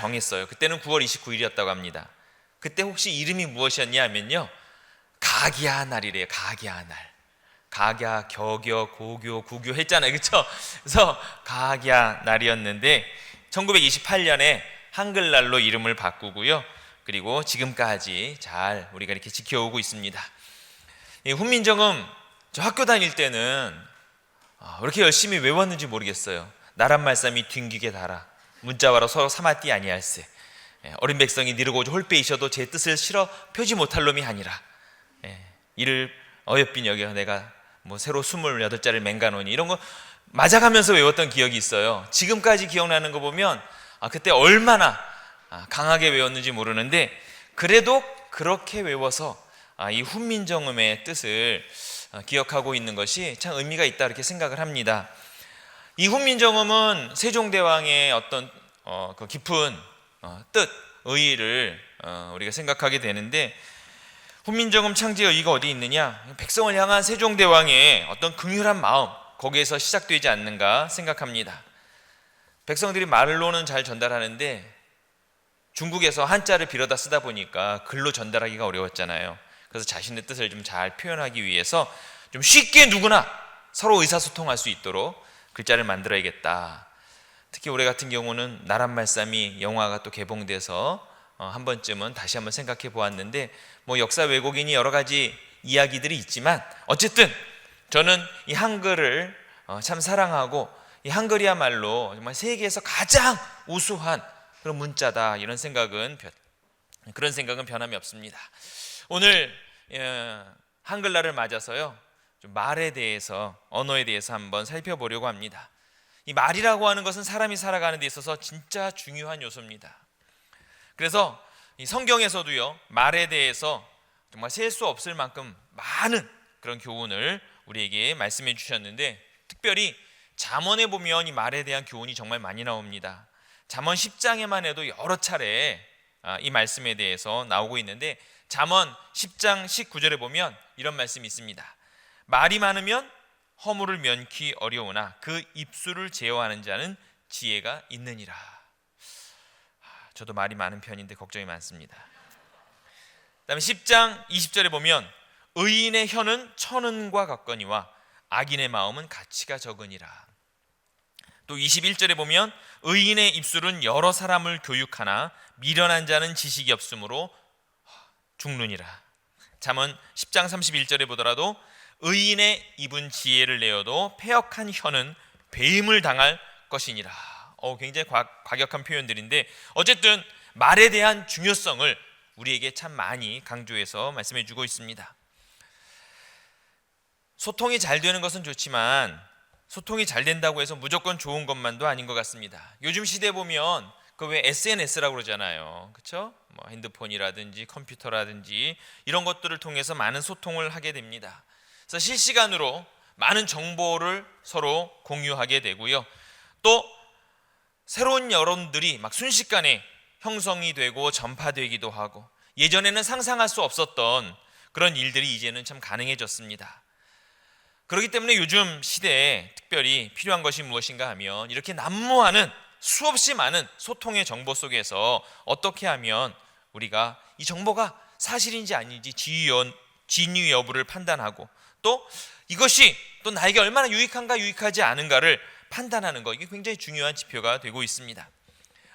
정했어요. 그때는 9월 29일이었다고 합니다. 그때 혹시 이름이 무엇이었냐 하면요, 가기야 날이래요. 가기야 날. 가갸, 겨겨, 고교, 구교 했잖아요. 그렇죠? 그래서 가갸 날이었는데 1928년에 한글날로 이름을 바꾸고요. 그리고 지금까지 잘 우리가 이렇게 지켜오고 있습니다. 훈민정음 저 학교 다닐 때는 왜 이렇게 열심히 외웠는지 모르겠어요. 나란 말씀이 튕기게 달아 문자와로 서로 삼았디 아니할세. 어린 백성이 니르고자 홀빼이셔도 제 뜻을 실어 표지 못할 놈이 아니라. 이를 어여삐 여겨 내가 뭐 새로 28자를 맹가노니, 이런 거 맞아가면서 외웠던 기억이 있어요. 지금까지 기억나는 거 보면 그때 얼마나 강하게 외웠는지 모르는데, 그래도 그렇게 외워서 이 훈민정음의 뜻을 기억하고 있는 것이 참 의미가 있다 이렇게 생각을 합니다. 이 훈민정음은 세종대왕의 어떤 그 깊은 뜻, 의의를 우리가 생각하게 되는데, 훈민정음 창제의 의의가 어디 있느냐? 백성을 향한 세종대왕의 어떤 긍휼한 마음, 거기에서 시작되지 않는가 생각합니다. 백성들이 말로는 잘 전달하는데 중국에서 한자를 빌어다 쓰다 보니까 글로 전달하기가 어려웠잖아요. 그래서 자신의 뜻을 좀 잘 표현하기 위해서 좀 쉽게 누구나 서로 의사소통할 수 있도록 글자를 만들어야겠다. 특히 올해 같은 경우는 나란 말씀이 영화가 또 개봉돼서 한 번쯤은 다시 한번 생각해 보았는데, 뭐 역사 왜곡이니 여러 가지 이야기들이 있지만 어쨌든 저는 이 한글을 참 사랑하고, 이 한글이야말로 정말 세계에서 가장 우수한 그런 문자다, 이런 그런 생각은 변함이 없습니다. 오늘 한글날을 맞아서요, 좀 말에 대해서, 언어에 대해서 한번 살펴보려고 합니다. 이 말이라고 하는 것은 사람이 살아가는 데 있어서 진짜 중요한 요소입니다. 그래서 이 성경에서도요, 말에 대해서 정말 셀 수 없을 만큼 많은 그런 교훈을 우리에게 말씀해 주셨는데, 특별히 잠언에 보면 이 말에 대한 교훈이 정말 많이 나옵니다. 잠언 10장에만 해도 여러 차례 이 말씀에 대해서 나오고 있는데, 잠언 10장 19절에 보면 이런 말씀이 있습니다. 말이 많으면 허물을 면키 어려우나 그 입술을 제어하는 자는 지혜가 있느니라. 저도 말이 많은 편인데 걱정이 많습니다. 그다음에 10장 20절에 보면 의인의 혀는 천은과 같거니와 악인의 마음은 가치가 적으니라. 또 21절에 보면 의인의 입술은 여러 사람을 교육하나 미련한 자는 지식이 없으므로 죽느니라. 잠언 10장 31절에 보더라도 의인의 입은 지혜를 내어도 패역한 혀는 배임을 당할 것이니라. 굉장히 과격한 표현들인데, 어쨌든 말에 대한 중요성을 우리에게 참 많이 강조해서 말씀해 주고 있습니다. 소통이 잘 되는 것은 좋지만 소통이 잘 된다고 해서 무조건 좋은 것만도 아닌 것 같습니다. 요즘 시대에 보면 그 왜 SNS라고 그러잖아요. 그렇죠? 뭐 핸드폰이라든지 컴퓨터라든지 이런 것들을 통해서 많은 소통을 하게 됩니다. 그래서 실시간으로 많은 정보를 서로 공유하게 되고요. 또 새로운 여론들이 막 순식간에 형성이 되고 전파되기도 하고, 예전에는 상상할 수 없었던 그런 일들이 이제는 참 가능해졌습니다. 그렇기 때문에 요즘 시대에 특별히 필요한 것이 무엇인가 하면, 이렇게 난무하는 수없이 많은 소통의 정보 속에서 어떻게 하면 우리가 이 정보가 사실인지 아닌지 진위 여부를 판단하고, 또 이것이 또 나에게 얼마나 유익한가 유익하지 않은가를 판단하는 것, 이게 굉장히 중요한 지표가 되고 있습니다.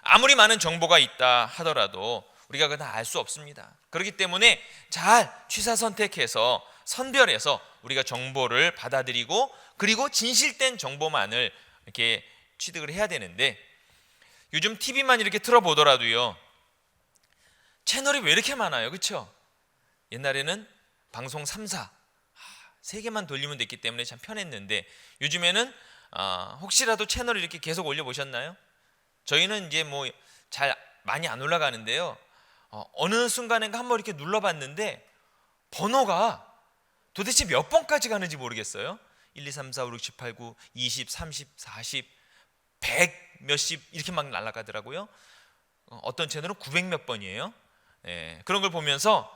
아무리 많은 정보가 있다 하더라도 우리가 그건 다 알 수 없습니다. 그렇기 때문에 잘 취사선택해서 선별해서 우리가 정보를 받아들이고, 그리고 진실된 정보만을 이렇게 취득을 해야 되는데, 요즘 TV만 이렇게 틀어보더라도요, 채널이 왜 이렇게 많아요? 그렇죠? 옛날에는 방송 3사 3개만 돌리면 됐기 때문에 참 편했는데, 요즘에는 혹시라도 채널을 이렇게 계속 올려보셨나요? 저희는 이제 뭐 잘 많이 안 올라가는데요, 어느 순간인가 한번 이렇게 눌러봤는데 번호가 도대체 몇 번까지 가는지 모르겠어요. 1, 2, 3, 4, 5, 6, 7, 8, 9, 20, 30, 40, 100 몇십 이렇게 막 날아가더라고요. 어떤 채널은 900 몇 번이에요. 그런 걸 보면서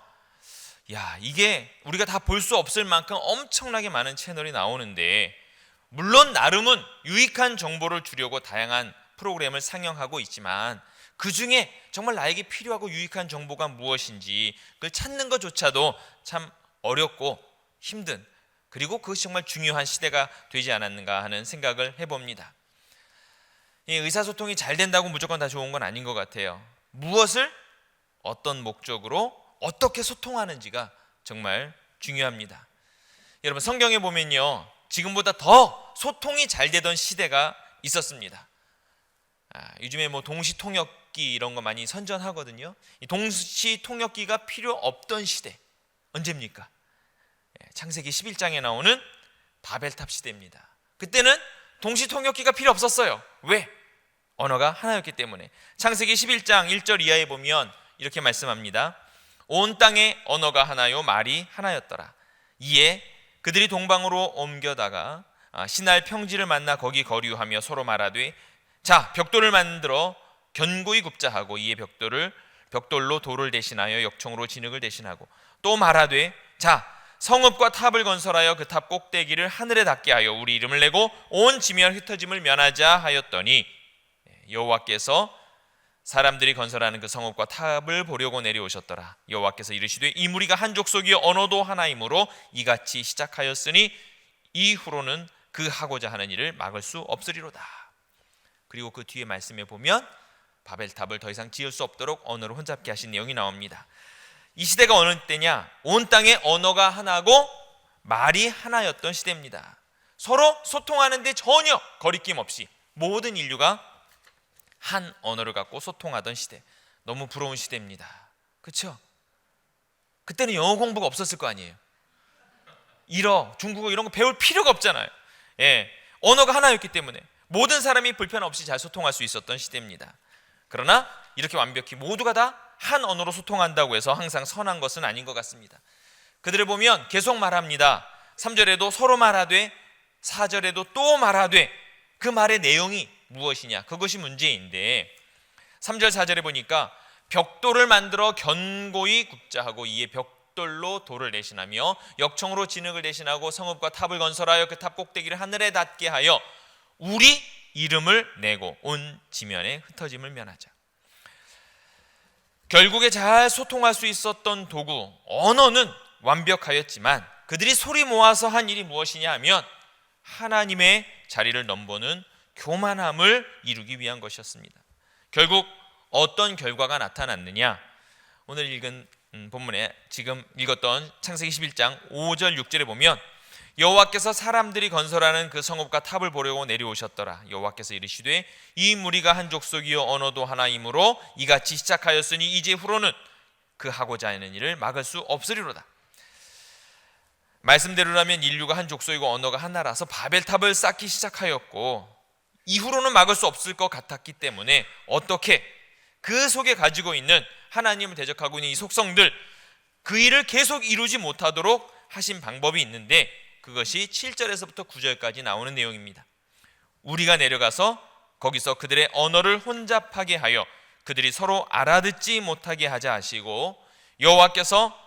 이게 우리가 다 볼 수 없을 만큼 엄청나게 많은 채널이 나오는데, 물론 나름은 유익한 정보를 주려고 다양한 프로그램을 상영하고 있지만 그 중에 정말 나에게 필요하고 유익한 정보가 무엇인지 그걸 찾는 것조차도 참 어렵고 힘든, 그리고 그것이 정말 중요한 시대가 되지 않았는가 하는 생각을 해봅니다. 이 의사소통이 잘 된다고 무조건 다 좋은 건 아닌 것 같아요. 무엇을 어떤 목적으로 어떻게 소통하는지가 정말 중요합니다. 여러분, 성경에 보면요, 지금보다 더 소통이 잘 되던 시대가 있었습니다. 요즘에 뭐 동시통역기 이런 거 많이 선전하거든요. 이 동시통역기가 필요 없던 시대, 언제입니까? 창세기 11장에 나오는 바벨탑 시대입니다. 그때는 동시통역기가 필요 없었어요. 왜? 언어가 하나였기 때문에. 창세기 11장 1절 이하에 보면 이렇게 말씀합니다. 온 땅에 언어가 하나요 말이 하나였더라. 이에 그들이 동방으로 옮겨다가 신할 평지를 만나 거기 거류하며 서로 말하되, 자, 벽돌을 만들어 견고히 굽자 하고, 이에 벽돌로 돌을 대신하여 역청으로 진흙을 대신하고, 또 말하되, 자, 성읍과 탑을 건설하여 그 탑 꼭대기를 하늘에 닿게 하여 우리 이름을 내고 온 지면 흩어짐을 면하자 하였더니, 여호와께서 사람들이 건설하는 그 성읍과 탑을 보려고 내려오셨더라. 여호와께서 이르시되, 이 무리가 한 족속이요 언어도 하나이므로 이같이 시작하였으니 이후로는 그 하고자 하는 일을 막을 수 없으리로다. 그리고 그 뒤에 말씀에 보면 바벨탑을 더 이상 지을 수 없도록 언어를 혼잡게 하신 내용이 나옵니다. 이 시대가 어느 때냐? 온 땅에 언어가 하나고 말이 하나였던 시대입니다. 서로 소통하는데 전혀 거리낌 없이 모든 인류가 한 언어를 갖고 소통하던 시대, 너무 부러운 시대입니다. 그렇죠? 그때는 영어 공부가 없었을 거 아니에요. 일어, 중국어 이런 거 배울 필요가 없잖아요. 언어가 하나였기 때문에 모든 사람이 불편 없이 잘 소통할 수 있었던 시대입니다. 그러나 이렇게 완벽히 모두가 다 한 언어로 소통한다고 해서 항상 선한 것은 아닌 것 같습니다. 그들을 보면 계속 말합니다. 3절에도 서로 말하되, 4절에도 또 말하되, 그 말의 내용이 무엇이냐? 그것이 문제인데 3절 4절에 보니까 벽돌을 만들어 견고히 굽자 하고, 이에 벽돌로 돌을 대신하며 역청으로 진흙을 대신하고 성읍과 탑을 건설하여 그 탑 꼭대기를 하늘에 닿게 하여 우리 이름을 내고 온 지면에 흩어짐을 면하자. 결국에 잘 소통할 수 있었던 도구, 언어는 완벽하였지만 그들이 소리 모아서 한 일이 무엇이냐 하면 하나님의 자리를 넘보는 교만함을 이루기 위한 것이었습니다. 결국 어떤 결과가 나타났느냐? 오늘 읽은 본문에 지금 읽었던 창세기 11장 5절 6절에 보면, 여호와께서 사람들이 건설하는 그 성읍과 탑을 보려고 내려오셨더라. 여호와께서 이르시되, 이 무리가 한 족속이요 언어도 하나이므로 이같이 시작하였으니 이제 후로는 그 하고자 하는 일을 막을 수 없으리로다. 말씀대로라면 인류가 한 족속이고 언어가 하나라서 바벨탑을 쌓기 시작하였고, 이후로는 막을 수 없을 것 같았기 때문에 어떻게 그 속에 가지고 있는 하나님을 대적하고 있는 이 속성들, 그 일을 계속 이루지 못하도록 하신 방법이 있는데, 그것이 7절에서부터 9절까지 나오는 내용입니다. 우리가 내려가서 거기서 그들의 언어를 혼잡하게 하여 그들이 서로 알아듣지 못하게 하자 하시고, 여호와께서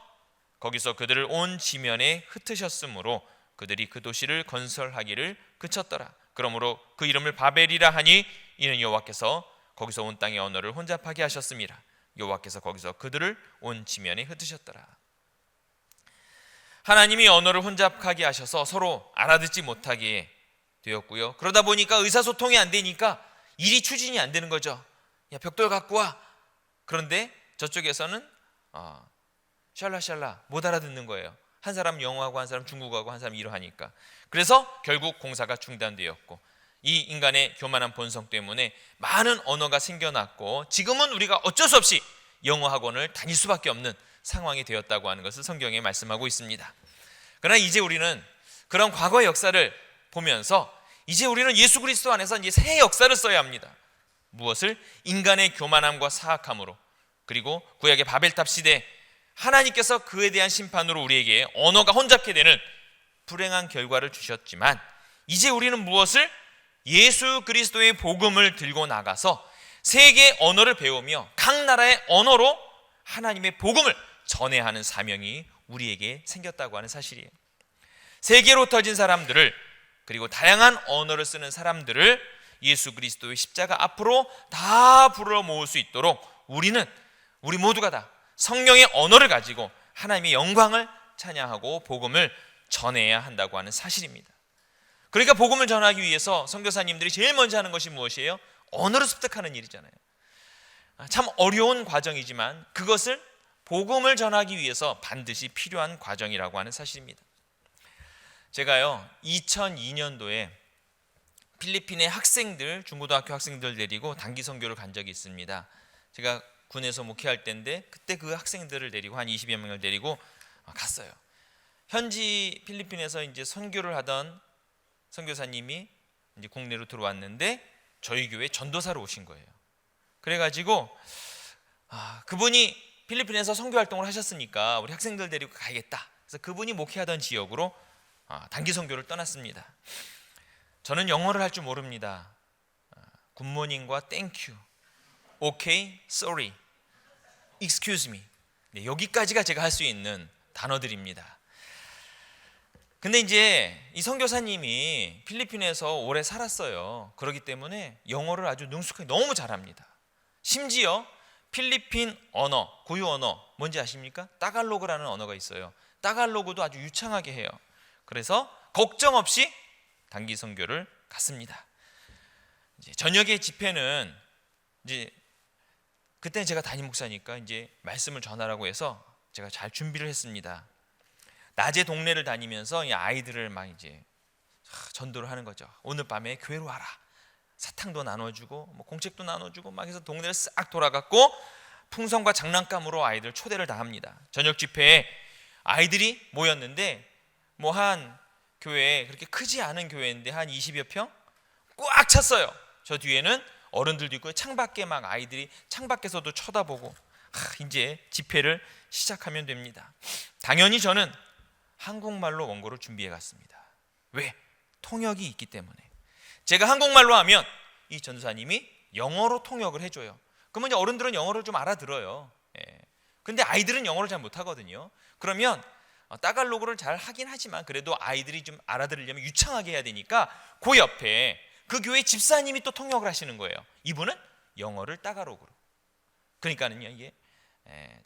거기서 그들을 온 지면에 흩으셨으므로 그들이 그 도시를 건설하기를 그쳤더라. 그러므로 그 이름을 바벨이라 하니 이는 여호와께서 거기서 온 땅의 언어를 혼잡하게 하셨습니다. 여호와께서 거기서 그들을 온 지면에 흩으셨더라. 하나님이 언어를 혼잡하게 하셔서 서로 알아듣지 못하게 되었고요. 그러다 보니까 의사소통이 안 되니까 일이 추진이 안 되는 거죠. 야, 벽돌 갖고 와. 그런데 저쪽에서는 샬라샬라 못 알아듣는 거예요. 한 사람 영어하고 한 사람 중국어하고 한 사람 일어 하니까. 그래서 결국 공사가 중단되었고, 이 인간의 교만한 본성 때문에 많은 언어가 생겨났고, 지금은 우리가 어쩔 수 없이 영어 학원을 다닐 수밖에 없는 상황이 되었다고 하는 것을 성경에 말씀하고 있습니다. 그러나 이제 우리는 그런 과거의 역사를 보면서 이제 우리는 예수 그리스도 안에서 이제 새 역사를 써야 합니다. 무엇을? 인간의 교만함과 사악함으로, 그리고 구약의 바벨탑 시대 하나님께서 그에 대한 심판으로 우리에게 언어가 혼잡게 되는 불행한 결과를 주셨지만, 이제 우리는 무엇을? 예수 그리스도의 복음을 들고 나가서 세계 언어를 배우며 각 나라의 언어로 하나님의 복음을 전해야 하는 사명이 우리에게 생겼다고 하는 사실이에요. 세계로 흩어진 사람들을, 그리고 다양한 언어를 쓰는 사람들을 예수 그리스도의 십자가 앞으로 다 불러 모을 수 있도록 우리 모두가 다 성령의 언어를 가지고 하나님의 영광을 찬양하고 복음을 전해야 한다고 하는 사실입니다. 그러니까 복음을 전하기 위해서 선교사님들이 제일 먼저 하는 것이 무엇이에요? 언어를 습득하는 일이잖아요. 참 어려운 과정이지만 그것을 복음을 전하기 위해서 반드시 필요한 과정이라고 하는 사실입니다. 제가요 2002년도에 필리핀의 학생들, 중고등학교 학생들 데리고 단기 선교를 간 적이 있습니다. 제가 군에서 목회할 때인데 그때 그 학생들을 데리고 한 20여 명을 데리고 갔어요. 현지 필리핀에서 이제 선교를 하던 선교사님이 이제 국내로 들어왔는데 저희 교회 전도사로 오신 거예요. 그래가지고 그분이 필리핀에서 선교 활동을 하셨으니까 우리 학생들 데리고 가야겠다. 그래서 그분이 목회하던 지역으로 단기 선교를 떠났습니다. 저는 영어를 할 줄 모릅니다. 굿모닝과 땡큐, 오케이, 쏘리, excuse me, 네, 여기까지가 제가 할 수 있는 단어들입니다. 근데 이제 이 선교사님이 필리핀에서 오래 살았어요. 그렇기 때문에 영어를 아주 능숙하게 너무 잘합니다. 심지어 필리핀 언어, 고유 언어 뭔지 아십니까? 따갈로그라는 언어가 있어요. 따갈로그도 아주 유창하게 해요. 그래서 걱정 없이 단기 선교를 갔습니다. 이제 저녁에 집회는 이제 그때는 제가 담임 목사니까 이제 말씀을 전하라고 해서 제가 잘 준비를 했습니다. 낮에 동네를 다니면서 이 아이들을 막 이제 전도를 하는 거죠. 오늘 밤에 교회로 와라. 사탕도 나눠주고 뭐 공책도 나눠주고 막 해서 동네를 싹 돌아갔고 풍선과 장난감으로 아이들 초대를 다 합니다. 저녁 집회에 아이들이 모였는데 뭐 한 교회 그렇게 크지 않은 교회인데 한 20여 평 꽉 찼어요. 저 뒤에는 어른들도 있고 창밖에 막 아이들이 창밖에서도 쳐다보고 이제 집회를 시작하면 됩니다. 당연히 저는 한국말로 원고를 준비해 갔습니다. 왜? 통역이 있기 때문에. 제가 한국말로 하면 이 전도사님이 영어로 통역을 해줘요. 그러면 이제 어른들은 영어를 좀 알아들어요. 근데 아이들은 영어를 잘 못하거든요. 그러면 따갈로그를 잘 하긴 하지만 그래도 아이들이 좀 알아들으려면 유창하게 해야 되니까 그 옆에 그 교회 집사님이 또 통역을 하시는 거예요. 이분은 영어를 따갈로그로. 그러니까는요 이게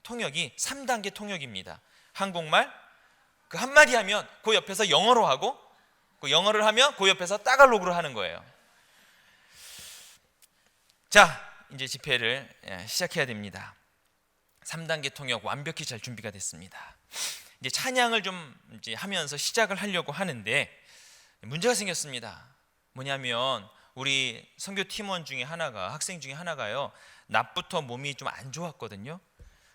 통역이 3단계 통역입니다. 한국말 그 한마디 하면 그 옆에서 영어로 하고 그 영어를 하면 그 옆에서 따갈로그로 하는 거예요. 자, 이제 집회를 시작해야 됩니다. 3단계 통역 완벽히 잘 준비가 됐습니다. 이제 찬양을 좀 이제 하면서 시작을 하려고 하는데 문제가 생겼습니다. 뭐냐면 우리 선교 팀원 중에 하나가 학생 중에 하나가요. 낮부터 몸이 좀 안 좋았거든요.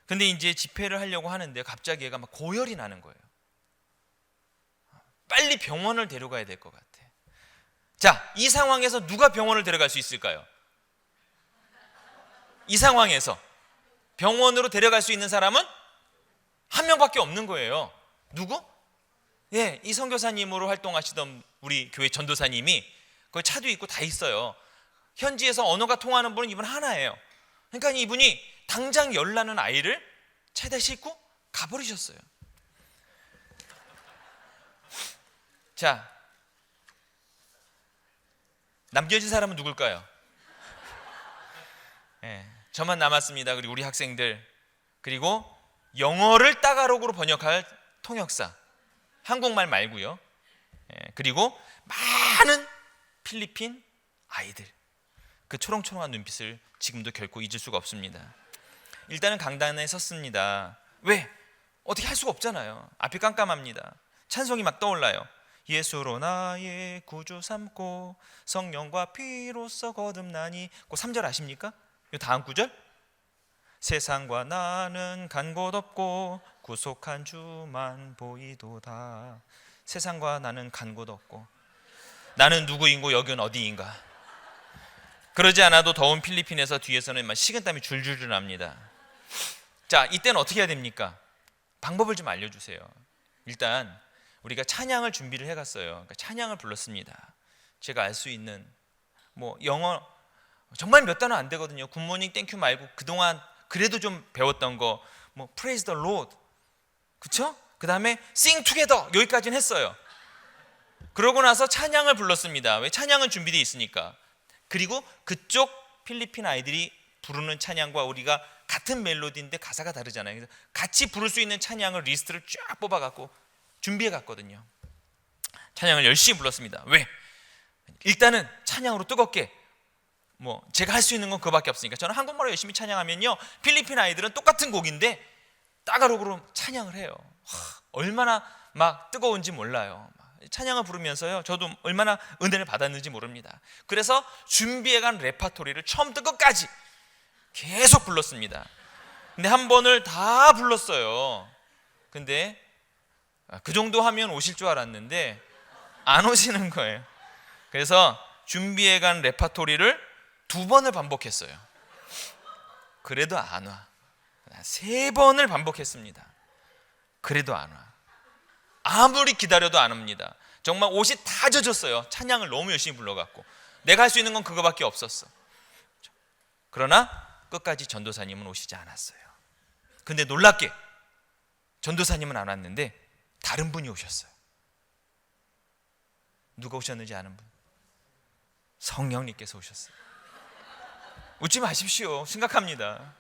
근데 이제 집회를 하려고 하는데 갑자기 얘가 막 고열이 나는 거예요. 빨리 병원을 데려가야 될 것 같아. 자, 이 상황에서 누가 병원을 데려갈 수 있을까요? 이 상황에서 병원으로 데려갈 수 있는 사람은 한 명밖에 없는 거예요. 누구? 예, 이 선교사님으로 활동하시던 우리 교회 전도사님이 그 차도 있고 다 있어요. 현지에서 언어가 통하는 분은 이분 하나예요. 그러니까 이분이 당장 열나는 아이를 차에다 싣고 가버리셨어요. 자, 남겨진 사람은 누굴까요? 저만 남았습니다. 그리고 우리 학생들, 그리고 영어를 따갈로그로 번역할 통역사, 한국말 말고요. 그리고 많은 필리핀 아이들, 그 초롱초롱한 눈빛을 지금도 결코 잊을 수가 없습니다. 일단은 강단에 섰습니다. 왜? 어떻게 할 수가 없잖아요. 앞이 깜깜합니다. 찬송이 막 떠올라요. 예수로 나의 구주 삼고 성령과 피로써 거듭나니. 그 3절 아십니까? 이 다음 구절, 세상과 나는 간 곳 없고 구속한 주만 보이도다. 세상과 나는 간 곳 없고 나는 누구인고 여기는 어디인가. 그러지 않아도 더운 필리핀에서 뒤에서는 막 식은땀이 줄줄줄 납니다. 자, 이때는 어떻게 해야 됩니까? 방법을 좀 알려주세요. 일단 우리가 찬양을 준비를 해갔어요. 그러니까 찬양을 불렀습니다. 제가 알 수 있는 뭐 영어 정말 몇 단어 안 되거든요. 굿모닝 땡큐 말고 그동안 그래도 좀 배웠던 거 뭐 Praise the Lord, 그쵸? 그 다음에 Sing Together 여기까지는 했어요. 그러고 나서 찬양을 불렀습니다. 왜? 찬양은 준비되어 있으니까. 그리고 그쪽 필리핀 아이들이 부르는 찬양과 우리가 같은 멜로디인데 가사가 다르잖아요. 그래서 같이 부를 수 있는 찬양을 리스트를 쫙 뽑아갖고 준비해 갔거든요. 찬양을 열심히 불렀습니다. 왜? 일단은 찬양으로 뜨겁게, 제가 할 수 있는 건 그거밖에 없으니까. 저는 한국말로 열심히 찬양하면요, 필리핀 아이들은 똑같은 곡인데 따가로그로 찬양을 해요. 얼마나 막 뜨거운지 몰라요. 찬양을 부르면서요, 저도 얼마나 은혜를 받았는지 모릅니다. 그래서 준비해간 레파토리를 처음부터 끝까지 계속 불렀습니다. 근데 한 번을 다 불렀어요. 근데 그 정도 하면 오실 줄 알았는데 안 오시는 거예요. 그래서 준비해간 레파토리를 2번을 반복했어요. 그래도 안 와. 3번을 반복했습니다. 그래도 안 와. 아무리 기다려도 안 옵니다. 정말 옷이 다 젖었어요. 찬양을 너무 열심히 불러갖고. 내가 할 수 있는 건 그거밖에 없었어. 그러나 끝까지 전도사님은 오시지 않았어요. 근데 놀랍게 전도사님은 안 왔는데 다른 분이 오셨어요. 누가 오셨는지 아는 분? 성령님께서 오셨어요. 웃지 마십시오. 심각합니다.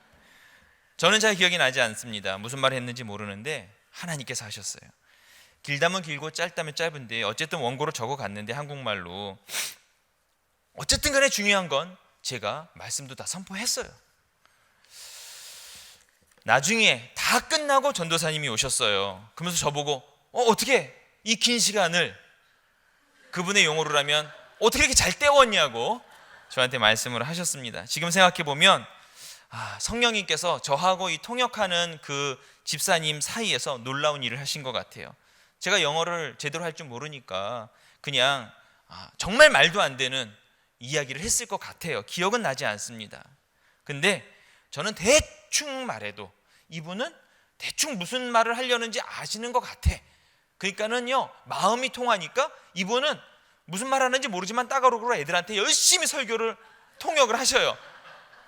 저는 잘 기억이 나지 않습니다. 무슨 말을 했는지 모르는데 하나님께서 하셨어요. 길다면 길고 짧다면 짧은데 어쨌든 원고로 적어갔는데 한국말로, 어쨌든 간에 중요한 건 제가 말씀도 다 선포했어요. 나중에 다 끝나고 전도사님이 오셨어요. 그러면서 저보고 어떻게 이 긴 시간을, 그분의 용어로 하면 어떻게 이렇게 잘 때웠냐고 저한테 말씀을 하셨습니다. 지금 생각해보면 성령님께서 저하고 이 통역하는 그 집사님 사이에서 놀라운 일을 하신 것 같아요. 제가 영어를 제대로 할 줄 모르니까 그냥 정말 말도 안 되는 이야기를 했을 것 같아요. 기억은 나지 않습니다. 근데 저는 대충 말해도 이분은 대충 무슨 말을 하려는지 아시는 것 같아. 그러니까는요, 마음이 통하니까 이분은 무슨 말 하는지 모르지만 따가로그로 애들한테 열심히 설교를 통역을 하셔요.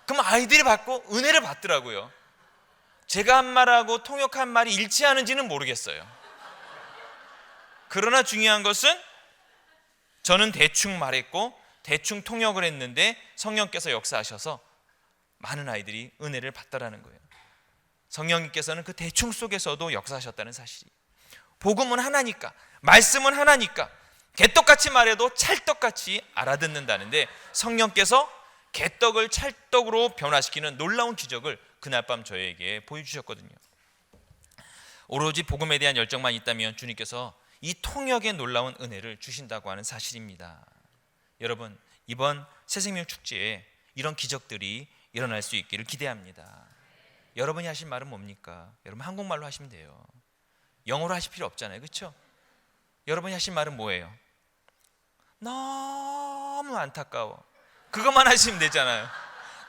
그럼 아이들이 받고 은혜를 받더라고요. 제가 한 말하고 통역한 말이 일치하는지는 모르겠어요. 그러나 중요한 것은 저는 대충 말했고 대충 통역을 했는데 성령께서 역사하셔서 많은 아이들이 은혜를 받더라는 거예요. 성령님께서는 그 대충 속에서도 역사하셨다는 사실이. 복음은 하나니까, 말씀은 하나니까 개떡같이 말해도 찰떡같이 알아듣는다는데, 성령께서 개떡을 찰떡으로 변화시키는 놀라운 기적을 그날 밤 저에게 보여주셨거든요. 오로지 복음에 대한 열정만 있다면 주님께서 이 통역의 놀라운 은혜를 주신다고 하는 사실입니다. 여러분, 이번 새생명 축제에 이런 기적들이 일어날 수 있기를 기대합니다. 여러분이 하신 말은 뭡니까? 여러분 한국말로 하시면 돼요. 영어로 하실 필요 없잖아요. 그렇죠? 여러분이 하신 말은 뭐예요? 너무 안타까워. 그것만 하시면 되잖아요.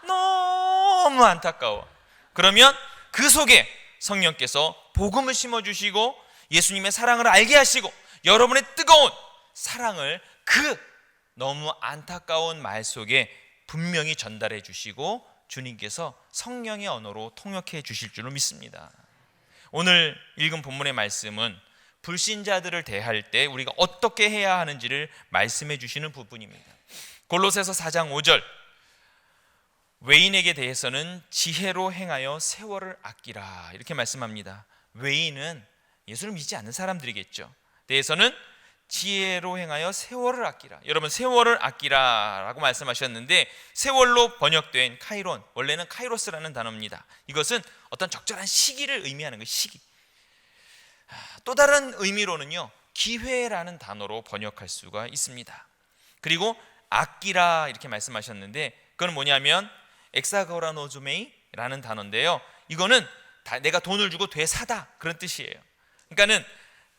너무 안타까워. 그러면 그 속에 성령께서 복음을 심어주시고 예수님의 사랑을 알게 하시고 여러분의 뜨거운 사랑을 그 너무 안타까운 말 속에 분명히 전달해 주시고 주님께서 성령의 언어로 통역해 주실 줄로 믿습니다. 오늘 읽은 본문의 말씀은 불신자들을 대할 때 우리가 어떻게 해야 하는지를 말씀해 주시는 부분입니다. 골로새서 4장 5절, 외인에게 대해서는 지혜로 행하여 세월을 아끼라, 이렇게 말씀합니다. 외인은 예수를 믿지 않는 사람들이겠죠. 대해서는 지혜로 행하여 세월을 아끼라. 여러분, 세월을 아끼라 라고 말씀하셨는데, 세월로 번역된 카이론, 원래는 카이로스라는 단어입니다. 이것은 어떤 적절한 시기를 의미하는 거예요. 시기. 또 다른 의미로는요, 기회라는 단어로 번역할 수가 있습니다. 그리고 아끼라 이렇게 말씀하셨는데, 그건 뭐냐면 엑사거라노즈메이라는 단어인데요, 이거는 내가 돈을 주고 되사다, 그런 뜻이에요. 그러니까는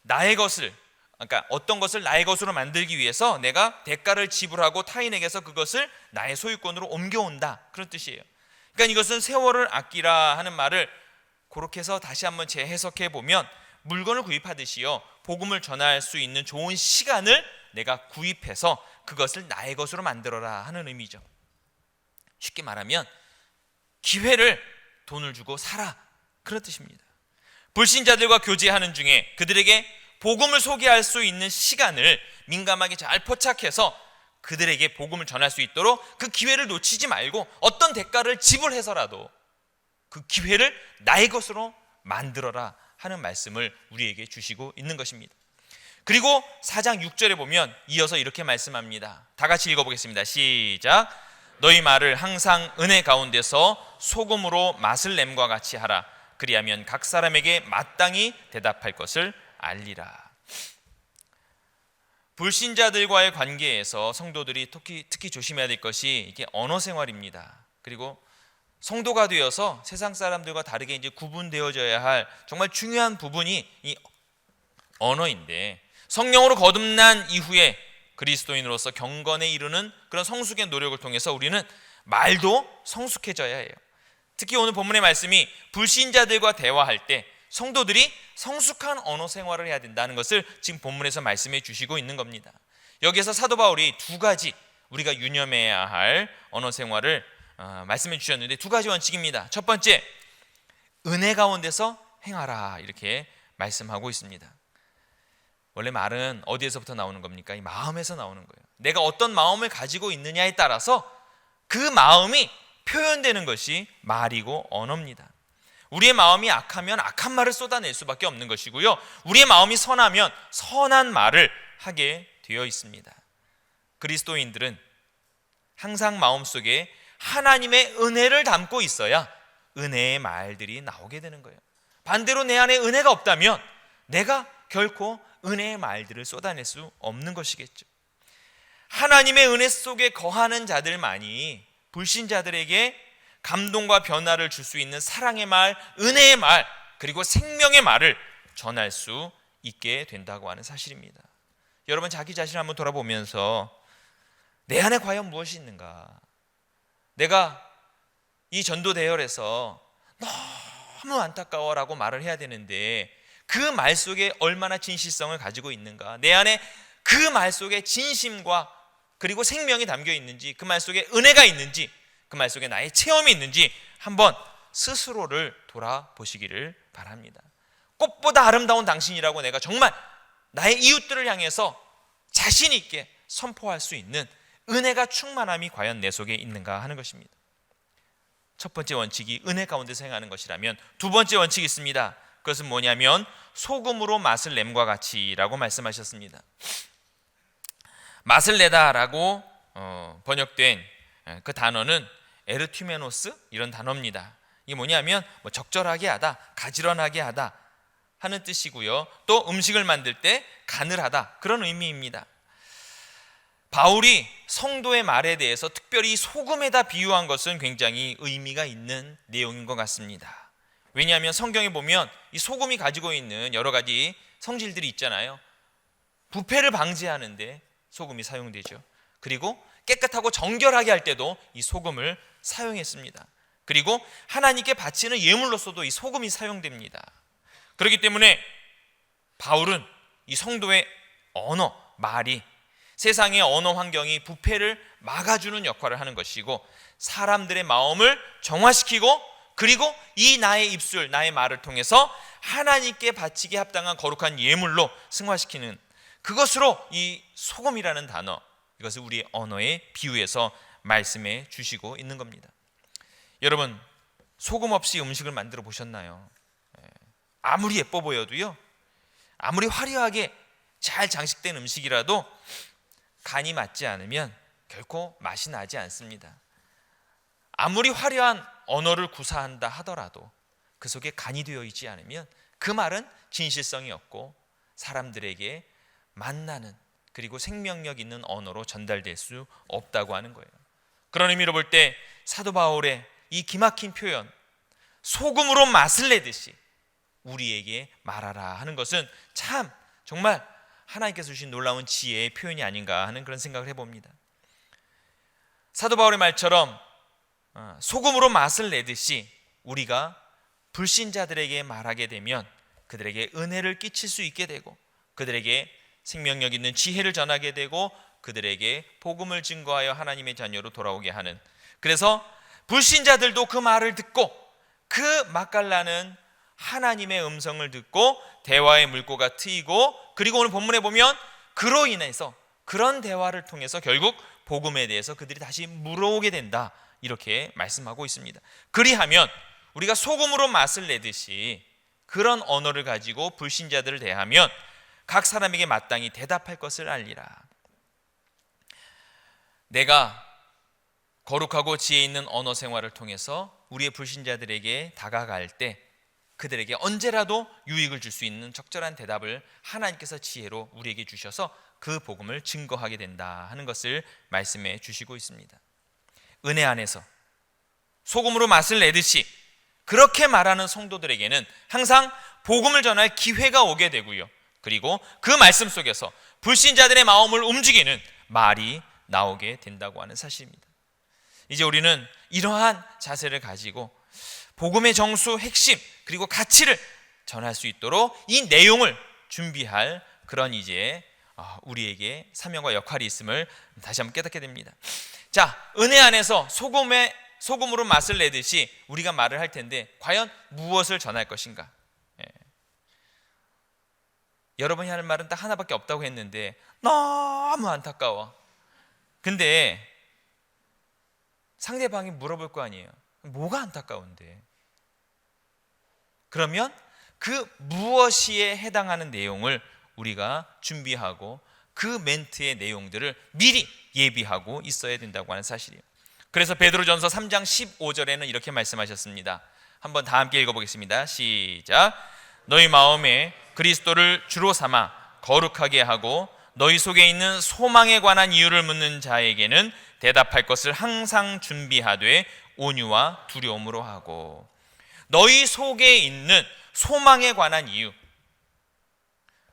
나의 것을, 그러니까 어떤 것을 나의 것으로 만들기 위해서 내가 대가를 지불하고 타인에게서 그것을 나의 소유권으로 옮겨온다, 그런 뜻이에요. 그러니까 이것은 세월을 아끼라 하는 말을 그렇게 해서 다시 한번 재해석해 보면, 물건을 구입하듯이요, 복음을 전할 수 있는 좋은 시간을 내가 구입해서 그것을 나의 것으로 만들어라 하는 의미죠. 쉽게 말하면 기회를 돈을 주고 사라, 그런 뜻입니다. 불신자들과 교제하는 중에 그들에게 복음을 소개할 수 있는 시간을 민감하게 잘 포착해서 그들에게 복음을 전할 수 있도록 그 기회를 놓치지 말고 어떤 대가를 지불해서라도 그 기회를 나의 것으로 만들어라 하는 말씀을 우리에게 주시고 있는 것입니다. 그리고 4장 6절에 보면 이어서 이렇게 말씀합니다. 다 같이 읽어보겠습니다. 시작. 너희 말을 항상 은혜 가운데서 소금으로 맛을 냄과 같이 하라. 그리하면 각 사람에게 마땅히 대답할 것을 알리라. 불신자들과의 관계에서 성도들이 특히 조심해야 될 것이 이게 언어 생활입니다. 그리고 성도가 되어서 세상 사람들과 다르게 이제 구분되어져야 할 정말 중요한 부분이 이 언어인데, 성령으로 거듭난 이후에 그리스도인으로서 경건에 이르는 그런 성숙의 노력을 통해서 우리는 말도 성숙해져야 해요. 특히 오늘 본문의 말씀이 불신자들과 대화할 때 성도들이 성숙한 언어 생활을 해야 된다는 것을 지금 본문에서 말씀해 주시고 있는 겁니다. 여기에서 사도 바울이 두 가지 우리가 유념해야 할 언어 생활을 말씀해 주셨는데, 두 가지 원칙입니다. 첫 번째, 은혜 가운데서 행하라, 이렇게 말씀하고 있습니다. 원래 말은 어디에서부터 나오는 겁니까? 이 마음에서 나오는 거예요. 내가 어떤 마음을 가지고 있느냐에 따라서 그 마음이 표현되는 것이 말이고 언어입니다. 우리의 마음이 악하면 악한 말을 쏟아낼 수밖에 없는 것이고요, 우리의 마음이 선하면 선한 말을 하게 되어 있습니다. 그리스도인들은 항상 마음속에 하나님의 은혜를 담고 있어야 은혜의 말들이 나오게 되는 거예요. 반대로 내 안에 은혜가 없다면 내가 결코 은혜의 말들을 쏟아낼 수 없는 것이겠죠. 하나님의 은혜 속에 거하는 자들만이 불신자들에게 감동과 변화를 줄 수 있는 사랑의 말, 은혜의 말, 그리고 생명의 말을 전할 수 있게 된다고 하는 사실입니다. 여러분, 자기 자신을 한번 돌아보면서 내 안에 과연 무엇이 있는가? 내가 이 전도 대열에서 너무 안타까워라고 말을 해야 되는데 그 말 속에 얼마나 진실성을 가지고 있는가? 내 안에 그 말 속에 진심과 그리고 생명이 담겨 있는지, 그 말 속에 은혜가 있는지, 그 말 속에 나의 체험이 있는지 한번 스스로를 돌아보시기를 바랍니다. 꽃보다 아름다운 당신이라고 내가 정말 나의 이웃들을 향해서 자신 있게 선포할 수 있는 은혜가 충만함이 과연 내 속에 있는가 하는 것입니다. 첫 번째 원칙이 은혜 가운데서 행하는 것이라면, 두 번째 원칙이 있습니다. 그것은 뭐냐면 소금으로 맛을 냄과 같이라고 말씀하셨습니다. 맛을 내다라고 번역된 그 단어는 에르투메노스, 이런 단어입니다. 이게 뭐냐면 적절하게 하다, 가지런하게 하다 하는 뜻이고요, 또 음식을 만들 때 간을 하다, 그런 의미입니다. 바울이 성도의 말에 대해서 특별히 소금에다 비유한 것은 굉장히 의미가 있는 내용인 것 같습니다. 왜냐하면 성경에 보면 이 소금이 가지고 있는 여러 가지 성질들이 있잖아요. 부패를 방지하는데 소금이 사용되죠. 그리고 깨끗하고 정결하게 할 때도 이 소금을 사용했습니다. 그리고 하나님께 바치는 예물로서도 이 소금이 사용됩니다. 그렇기 때문에 바울은 이 성도의 언어, 말이 세상의 언어 환경이 부패를 막아주는 역할을 하는 것이고, 사람들의 마음을 정화시키고, 그리고 이 나의 입술, 나의 말을 통해서 하나님께 바치기 합당한 거룩한 예물로 승화시키는, 그것으로 이 소금이라는 단어, 이것을 우리의 언어에 비유해서 말씀해 주시고 있는 겁니다. 여러분, 소금 없이 음식을 만들어 보셨나요? 아무리 예뻐 보여도요, 아무리 화려하게 잘 장식된 음식이라도 간이 맞지 않으면 결코 맛이 나지 않습니다. 아무리 화려한 언어를 구사한다 하더라도 그 속에 간이 되어 있지 않으면 그 말은 진실성이 없고 사람들에게 만나는, 그리고 생명력 있는 언어로 전달될 수 없다고 하는 거예요. 그런 의미로 볼 때 사도 바울의 이 기막힌 표현, 소금으로 맛을 내듯이 우리에게 말하라 하는 것은 참 정말 하나님께서 주신 놀라운 지혜의 표현이 아닌가 하는 그런 생각을 해봅니다. 사도 바울의 말처럼 소금으로 맛을 내듯이 우리가 불신자들에게 말하게 되면 그들에게 은혜를 끼칠 수 있게 되고, 그들에게 생명력 있는 지혜를 전하게 되고, 그들에게 복음을 증거하여 하나님의 자녀로 돌아오게 하는, 그래서 불신자들도 그 말을 듣고 그 맛깔나는 하나님의 음성을 듣고 대화의 물꼬가 트이고, 그리고 오늘 본문에 보면 그로 인해서 그런 대화를 통해서 결국 복음에 대해서 그들이 다시 물어오게 된다, 이렇게 말씀하고 있습니다. 그리하면 우리가 소금으로 맛을 내듯이 그런 언어를 가지고 불신자들을 대하면 각 사람에게 마땅히 대답할 것을 알리라. 내가 거룩하고 지혜 있는 언어 생활을 통해서 우리의 불신자들에게 다가갈 때 그들에게 언제라도 유익을 줄 수 있는 적절한 대답을 하나님께서 지혜로 우리에게 주셔서 그 복음을 증거하게 된다 하는 것을 말씀해 주시고 있습니다. 은혜 안에서 소금으로 맛을 내듯이 그렇게 말하는 성도들에게는 항상 복음을 전할 기회가 오게 되고요, 그리고 그 말씀 속에서 불신자들의 마음을 움직이는 말이 나오게 된다고 하는 사실입니다. 이제 우리는 이러한 자세를 가지고 복음의 정수, 핵심, 그리고 가치를 전할 수 있도록 이 내용을 준비할 그런 이제 우리에게 사명과 역할이 있음을 다시 한번 깨닫게 됩니다. 자, 은혜 안에서 소금으로 맛을 내듯이 우리가 말을 할 텐데 과연 무엇을 전할 것인가? 여러분이 하는 말은 딱 하나밖에 없다고 했는데 너무 안타까워. 근데 상대방이 물어볼 거 아니에요. 뭐가 안타까운데? 그러면 그 무엇이에 해당하는 내용을 우리가 준비하고 그 멘트의 내용들을 미리 예비하고 있어야 된다고 하는 사실이에요. 그래서 베드로전서 3장 15절에는 이렇게 말씀하셨습니다. 한번 다 함께 읽어보겠습니다. 시작. 너희 마음에 그리스도를 주로 삼아 거룩하게 하고 너희 속에 있는 소망에 관한 이유를 묻는 자에게는 대답할 것을 항상 준비하되 온유와 두려움으로 하고. 너희 속에 있는 소망에 관한 이유,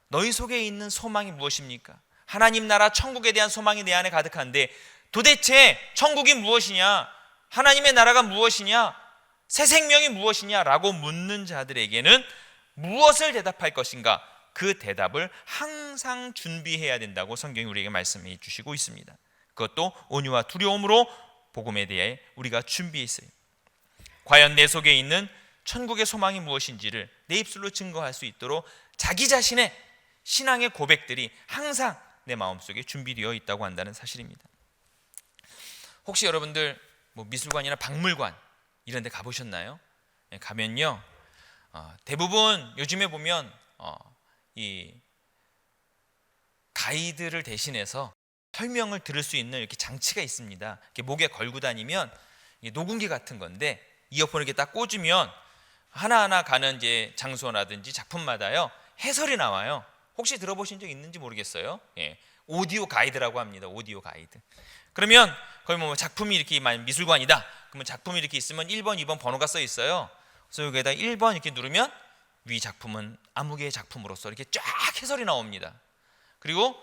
너희 속에 있는 소망이 무엇입니까? 하나님 나라 천국에 대한 소망이 내 안에 가득한데 도대체 천국이 무엇이냐, 하나님의 나라가 무엇이냐, 새 생명이 무엇이냐라고 묻는 자들에게는 무엇을 대답할 것인가, 그 대답을 항상 준비해야 된다고 성경이 우리에게 말씀해 주시고 있습니다. 그것도 온유와 두려움으로 복음에 대해 우리가 준비했어요. 과연 내 속에 있는 천국의 소망이 무엇인지를 내 입술로 증거할 수 있도록 자기 자신의 신앙의 고백들이 항상 내 마음속에 준비되어 있다고 한다는 사실입니다. 혹시 여러분들 미술관이나 박물관 이런 데 가보셨나요? 가면요, 대부분 요즘에 보면 이 가이드를 대신해서 설명을 들을 수 있는 이렇게 장치가 있습니다. 이렇게 목에 걸고 다니면 녹음기 같은 건데 이어폰을 이렇게 딱 꽂으면 하나하나 가는 이제 장소라든지 작품마다요 해설이 나와요. 혹시 들어보신 적 있는지 모르겠어요. 오디오 가이드라고 합니다. 오디오 가이드. 그러면 거기 작품이 이렇게 미술관이다. 그러면 작품이 이렇게 있으면 1번, 2번 번호가 써 있어요. 그래서 여기에다 1번 이렇게 누르면 위 작품은 아무개의 작품으로서 이렇게 쫙 해설이 나옵니다. 그리고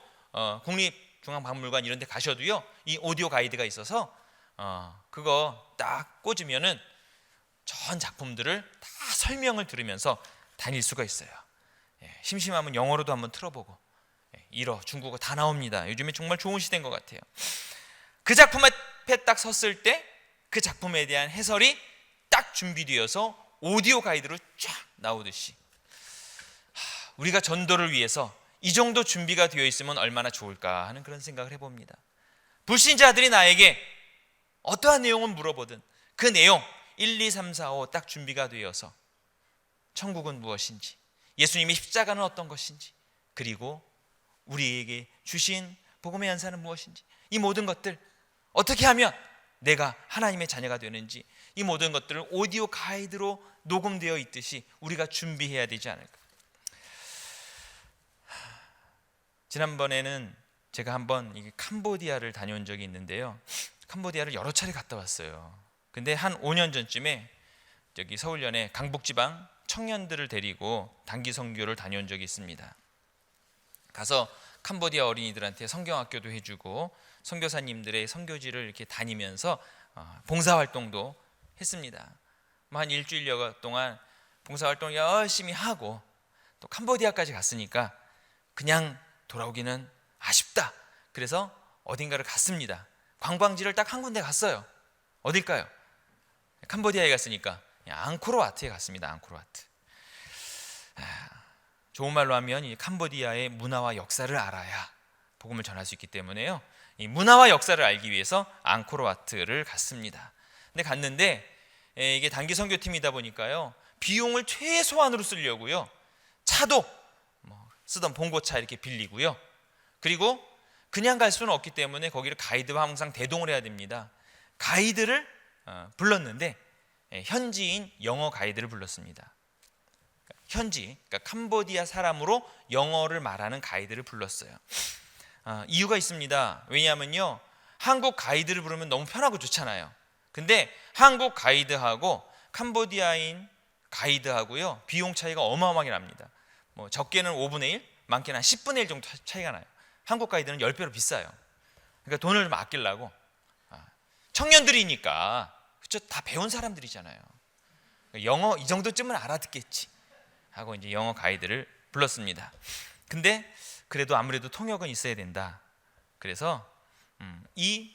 국립중앙박물관 이런 데 가셔도요, 이 오디오 가이드가 있어서 그거 딱 꽂으면은 전 작품들을 다 설명을 들으면서 다닐 수가 있어요. 심심하면 영어로도 한번 틀어보고, 일어, 중국어 다 나옵니다. 요즘에 정말 좋은 시대인 것 같아요. 그 작품 앞에 딱 섰을 때 그 작품에 대한 해설이 딱 준비되어서 오디오 가이드로 쫙 나오듯이 우리가 전도를 위해서 이 정도 준비가 되어 있으면 얼마나 좋을까 하는 그런 생각을 해봅니다. 불신자들이 나에게 어떠한 내용을 물어보든 그 내용 1, 2, 3, 4, 5 딱 준비가 되어서 천국은 무엇인지, 예수님의 십자가는 어떤 것인지, 그리고 우리에게 주신 복음의 연사는 무엇인지, 이 모든 것들 어떻게 하면 내가 하나님의 자녀가 되는지, 이 모든 것들을 오디오 가이드로 녹음되어 있듯이 우리가 준비해야 되지 않을까. 지난번에는 제가 한번 캄보디아를 다녀온 적이 있는데요, 캄보디아를 여러 차례 갔다 왔어요. 근데 한 5년 전쯤에 저기 서울연의 강북지방 청년들을 데리고 단기 선교를 다녀온 적이 있습니다. 가서 캄보디아 어린이들한테 성경학교도 해주고 선교사님들의 선교지를 이렇게 다니면서 봉사활동도 했습니다. 한 일주일여 동안 봉사활동 열심히 하고 또 캄보디아까지 갔으니까 그냥 돌아오기는 아쉽다. 그래서 어딘가를 갔습니다. 관광지를 딱 한 군데 갔어요. 어딜까요? 캄보디아에 갔으니까 앙코르와트에 갔습니다. 앙코르와트. 좋은 말로 하면 이 캄보디아의 문화와 역사를 알아야 복음을 전할 수 있기 때문에요. 이 문화와 역사를 알기 위해서 앙코르와트를 갔습니다. 근데 갔는데 이게 단기 선교팀이다 보니까요, 비용을 최소한으로 쓰려고요, 차도 쓰던 봉고차 이렇게 빌리고요, 그리고 그냥 갈 수는 없기 때문에 거기를 가이드와 항상 대동을 해야 됩니다. 가이드를 불렀는데 현지인 영어 가이드를 불렀습니다. 현지, 그러니까 캄보디아 사람으로 영어를 말하는 가이드를 불렀어요. 이유가 있습니다. 왜냐하면요, 한국 가이드를 부르면 너무 편하고 좋잖아요. 근데 한국 가이드하고 캄보디아인 가이드하고요, 비용 차이가 어마어마하게 납니다. 적게는 5분의 1, 많게는 한 10분의 1 정도 차이가 나요. 한국 가이드는 10배로 비싸요. 그러니까 돈을 좀 아끼려고, 청년들이니까, 그쵸, 다 배운 사람들이잖아요. 영어 이 정도쯤은 알아듣겠지 하고 이제 영어 가이드를 불렀습니다. 근데 그래도 아무래도 통역은 있어야 된다. 그래서 이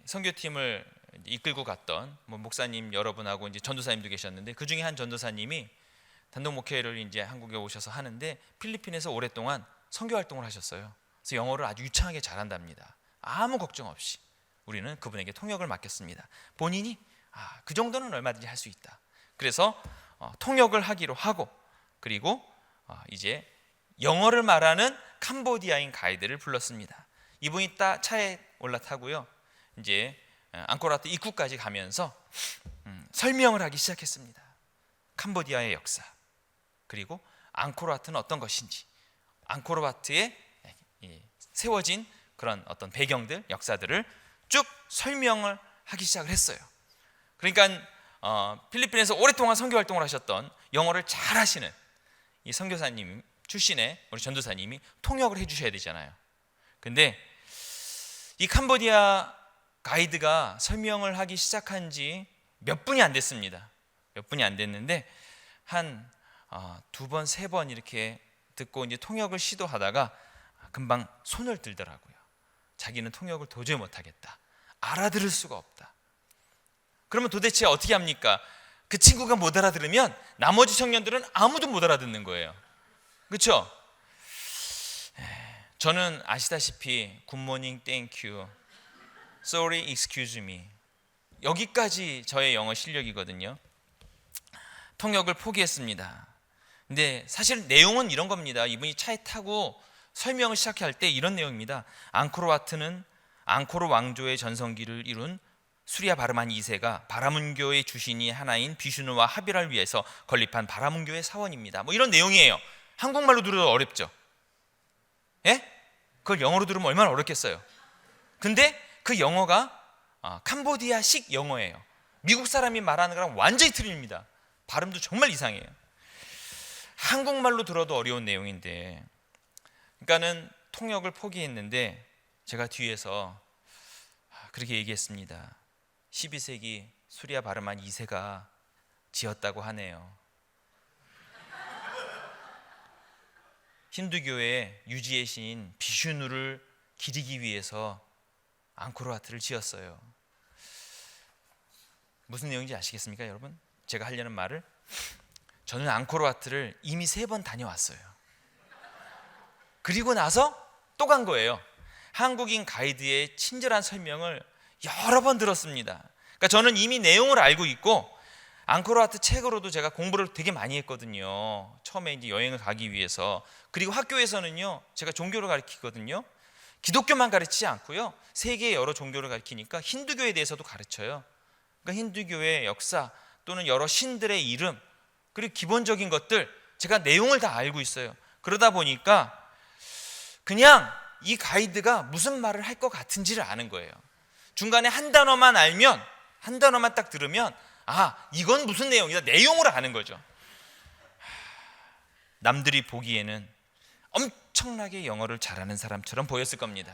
선교팀을 이끌고 갔던 목사님 여러분하고 이제 전도사님도 계셨는데, 그 중에 한 전도사님이 단독 목회를 이제 한국에 오셔서 하는데 필리핀에서 오랫동안 선교 활동을 하셨어요. 그래서 영어를 아주 유창하게 잘한답니다. 아무 걱정 없이 우리는 그분에게 통역을 맡겼습니다. 본인이 그 정도는 얼마든지 할 수 있다. 그래서 통역을 하기로 하고, 그리고 이제 영어를 말하는 캄보디아인 가이드를 불렀습니다. 이분이 딱 차에 올라타고요, 이제 앙코르와트 입구까지 가면서 설명을 하기 시작했습니다. 캄보디아의 역사, 그리고 앙코르와트는 어떤 것인지, 앙코르와트에 세워진 그런 어떤 배경들, 역사들을 쭉 설명을 하기 시작을 했어요. 그러니까 필리핀에서 오랫동안 선교 활동을 하셨던, 영어를 잘 하시는 이 선교사님 출신의 우리 전도사님이 통역을 해주셔야 되잖아요. 근데 이 캄보디아 가이드가 설명을 하기 시작한 지 몇 분이 안 됐습니다. 몇 분이 안 됐는데 한 2번, 3번 이렇게 듣고 이제 통역을 시도하다가 금방 손을 들더라고요. 자기는 통역을 도저히 못하겠다, 알아들을 수가 없다. 그러면 도대체 어떻게 합니까? 그 친구가 못 알아들으면 나머지 청년들은 아무도 못 알아듣는 거예요. 그렇죠? 저는 아시다시피 굿모닝, 땡큐, sorry, excuse me, 여기까지 저의 영어 실력이거든요. 통역을 포기했습니다. 근데 사실 내용은 이런 겁니다. 이분이 차에 타고 설명을 시작할 때 이런 내용입니다. 앙코르와트는 앙코르 왕조의 전성기를 이룬 수리아 바르만 2세가 바라문교의 주신이 하나인 비슈누와 하비라를 위해서 건립한 바라문교의 사원입니다. 이런 내용이에요. 한국말로 들어도 어렵죠? 예? 그걸 영어로 들으면 얼마나 어렵겠어요. 근데 그 영어가 캄보디아식 영어예요. 미국 사람이 말하는 거랑 완전히 틀립니다. 발음도 정말 이상해요. 한국말로 들어도 어려운 내용인데, 그러니까는 통역을 포기했는데 제가 뒤에서 그렇게 얘기했습니다. 12세기 수리아 바르만 2세가 지었다고 하네요. 힌두교의 유지의 신 비슈누를 기리기 위해서 앙코르와트를 지었어요. 무슨 내용인지 아시겠습니까, 여러분? 제가 하려는 말을, 저는 앙코르와트를 이미 3번 다녀왔어요. 그리고 나서 또 간 거예요. 한국인 가이드의 친절한 설명을 여러 번 들었습니다. 그러니까 저는 이미 내용을 알고 있고, 앙코르와트 책으로도 제가 공부를 되게 많이 했거든요. 처음에 이제 여행을 가기 위해서. 그리고 학교에서는요, 제가 종교를 가르치거든요. 기독교만 가르치지 않고요, 세계의 여러 종교를 가르치니까 힌두교에 대해서도 가르쳐요. 그러니까 힌두교의 역사 또는 여러 신들의 이름, 그리고 기본적인 것들, 제가 내용을 다 알고 있어요. 그러다 보니까 그냥 이 가이드가 무슨 말을 할 것 같은지를 아는 거예요. 중간에 한 단어만 알면, 한 단어만 딱 들으면 이건 무슨 내용이다, 내용으로 아는 거죠. 남들이 보기에는 엄청나게 영어를 잘하는 사람처럼 보였을 겁니다.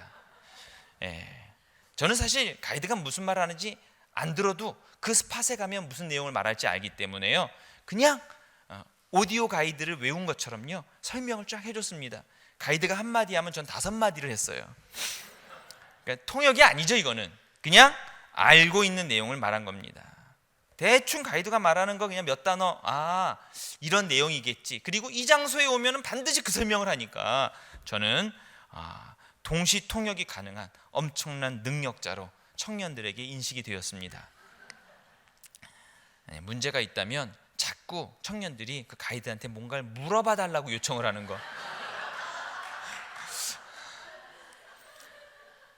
저는 사실 가이드가 무슨 말을 하는지 안 들어도 그 스팟에 가면 무슨 내용을 말할지 알기 때문에요, 그냥 오디오 가이드를 외운 것처럼요 설명을 쫙 해줬습니다. 가이드가 한마디 하면 전 5마디를 했어요. 그러니까 통역이 아니죠. 이거는 그냥 알고 있는 내용을 말한 겁니다. 대충 가이드가 말하는 거 그냥 몇 단어, 이런 내용이겠지. 그리고 이 장소에 오면 반드시 그 설명을 하니까 저는 동시 통역이 가능한 엄청난 능력자로 청년들에게 인식이 되었습니다. 문제가 있다면 자꾸 청년들이 그 가이드한테 뭔가를 물어봐 달라고 요청을 하는 거,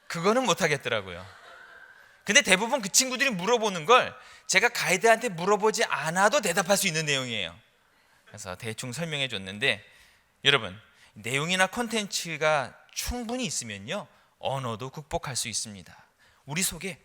그거는 못 하겠더라고요. 근데 대부분 그 친구들이 물어보는 걸 제가 가이드한테 물어보지 않아도 대답할 수 있는 내용이에요. 그래서 대충 설명해 줬는데, 여러분, 내용이나 콘텐츠가 충분히 있으면요, 언어도 극복할 수 있습니다. 우리 속에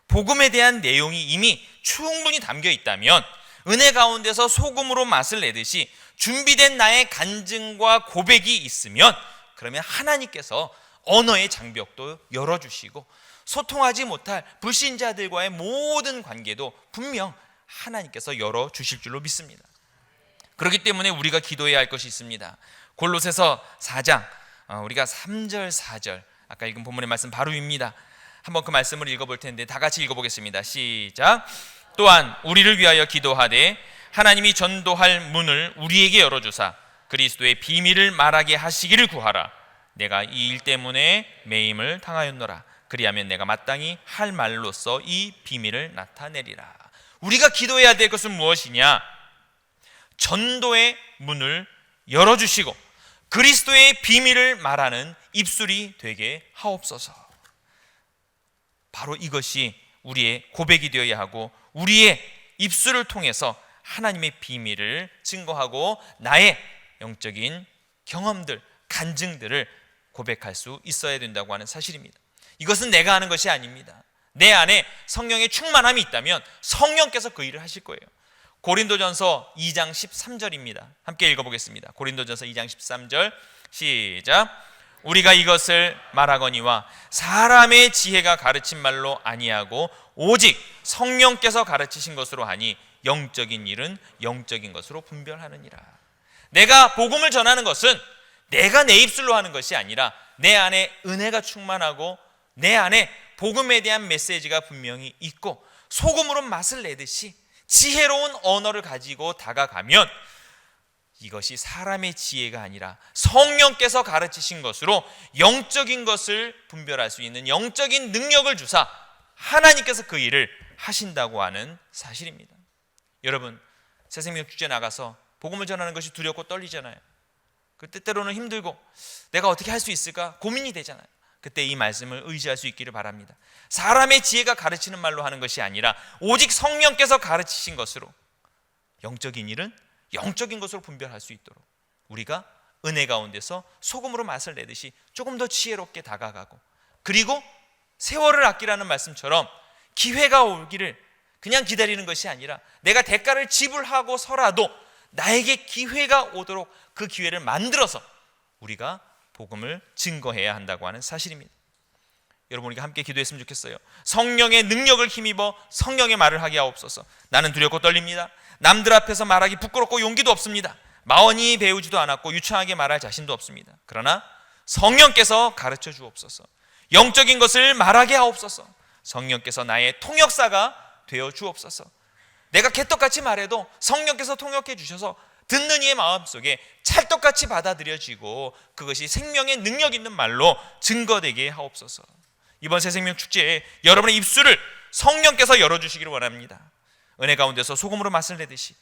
복음에 대한 내용이 이미 충분히 담겨 있다면, 은혜 가운데서 소금으로 맛을 내듯이 준비된 나의 간증과 고백이 있으면, 그러면 하나님께서 언어의 장벽도 열어주시고 소통하지 못할 불신자들과의 모든 관계도 분명 하나님께서 열어주실 줄로 믿습니다. 그렇기 때문에 우리가 기도해야 할 것이 있습니다. 골로새서 4장, 우리가 3절 4절, 아까 읽은 본문의 말씀 바로 위입니다. 한번 그 말씀을 읽어볼 텐데 다 같이 읽어보겠습니다. 시작. 또한 우리를 위하여 기도하되 하나님이 전도할 문을 우리에게 열어주사 그리스도의 비밀을 말하게 하시기를 구하라. 내가 이 일 때문에 매임을 당하였노라. 그리하면 내가 마땅히 할 말로써 이 비밀을 나타내리라. 우리가 기도해야 될 것은 무엇이냐? 전도의 문을 열어주시고 그리스도의 비밀을 말하는 입술이 되게 하옵소서. 바로 이것이 우리의 고백이 되어야 하고, 우리의 입술을 통해서 하나님의 비밀을 증거하고 나의 영적인 경험들, 간증들을 고백할 수 있어야 된다고 하는 사실입니다. 이것은 내가 하는 것이 아닙니다. 내 안에 성령의 충만함이 있다면 성령께서 그 일을 하실 거예요. 고린도전서 2장 13절입니다. 함께 읽어보겠습니다. 고린도전서 2장 13절 시작. 우리가 이것을 말하거니와 사람의 지혜가 가르친 말로 아니하고 오직 성령께서 가르치신 것으로 하니 영적인 일은 영적인 것으로 분별하느니라. 내가 복음을 전하는 것은 내가 내 입술로 하는 것이 아니라 내 안에 은혜가 충만하고 내 안에 복음에 대한 메시지가 분명히 있고 소금으로 맛을 내듯이 지혜로운 언어를 가지고 다가가면 이것이 사람의 지혜가 아니라 성령께서 가르치신 것으로 영적인 것을 분별할 수 있는 영적인 능력을 주사 하나님께서 그 일을 하신다고 하는 사실입니다. 여러분, 새생명 축제 나가서 복음을 전하는 것이 두렵고 떨리잖아요. 그 때때로는 힘들고 내가 어떻게 할 수 있을까 고민이 되잖아요. 그때 이 말씀을 의지할 수 있기를 바랍니다. 사람의 지혜가 가르치는 말로 하는 것이 아니라 오직 성령께서 가르치신 것으로 영적인 일은 영적인 것으로 분별할 수 있도록 우리가 은혜 가운데서 소금으로 맛을 내듯이 조금 더 지혜롭게 다가가고, 그리고 세월을 아끼라는 말씀처럼 기회가 오기를 그냥 기다리는 것이 아니라 내가 대가를 지불하고서라도 나에게 기회가 오도록 그 기회를 만들어서 우리가 복음을 증거해야 한다고 하는 사실입니다. 여러분, 우리가 함께 기도했으면 좋겠어요. 성령의 능력을 힘입어 성령의 말을 하게 하옵소서. 나는 두렵고 떨립니다. 남들 앞에서 말하기 부끄럽고 용기도 없습니다. 마언이 배우지도 않았고 유창하게 말할 자신도 없습니다. 그러나 성령께서 가르쳐 주옵소서. 영적인 것을 말하게 하옵소서. 성령께서 나의 통역사가 되어 주옵소서. 내가 개떡같이 말해도 성령께서 통역해 주셔서 듣는 이의 마음속에 찰떡같이 받아들여지고 그것이 생명의 능력 있는 말로 증거되게 하옵소서. 이번 새생명 축제에 여러분의 입술을 성령께서 열어주시기를 원합니다. 은혜 가운데서 소금으로 맛을 내듯이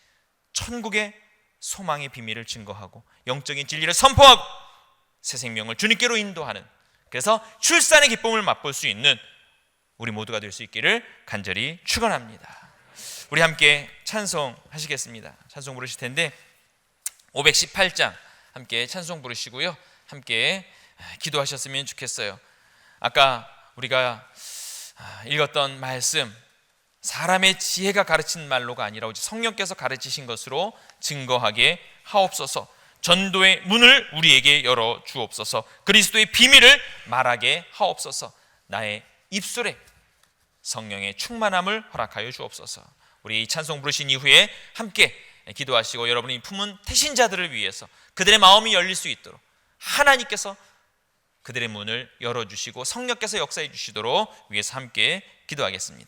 천국의 소망의 비밀을 증거하고 영적인 진리를 선포하고 새생명을 주님께로 인도하는, 그래서 출산의 기쁨을 맛볼 수 있는 우리 모두가 될 수 있기를 간절히 축원합니다. 우리 함께 찬송하시겠습니다. 찬송 부르실 텐데 518장 함께 찬송 부르시고요, 함께 기도하셨으면 좋겠어요. 아까 우리가 읽었던 말씀, 사람의 지혜가 가르친 말로가 아니라 오직 성령께서 가르치신 것으로 증거하게 하옵소서. 전도의 문을 우리에게 열어 주옵소서. 그리스도의 비밀을 말하게 하옵소서. 나의 입술에 성령의 충만함을 허락하여 주옵소서. 우리 이 찬송 부르신 이후에 함께 기도하시고 여러분이 품은 태신자들을 위해서 그들의 마음이 열릴 수 있도록 하나님께서 그들의 문을 열어주시고 성령께서 역사해 주시도록 위해서 함께 기도하겠습니다.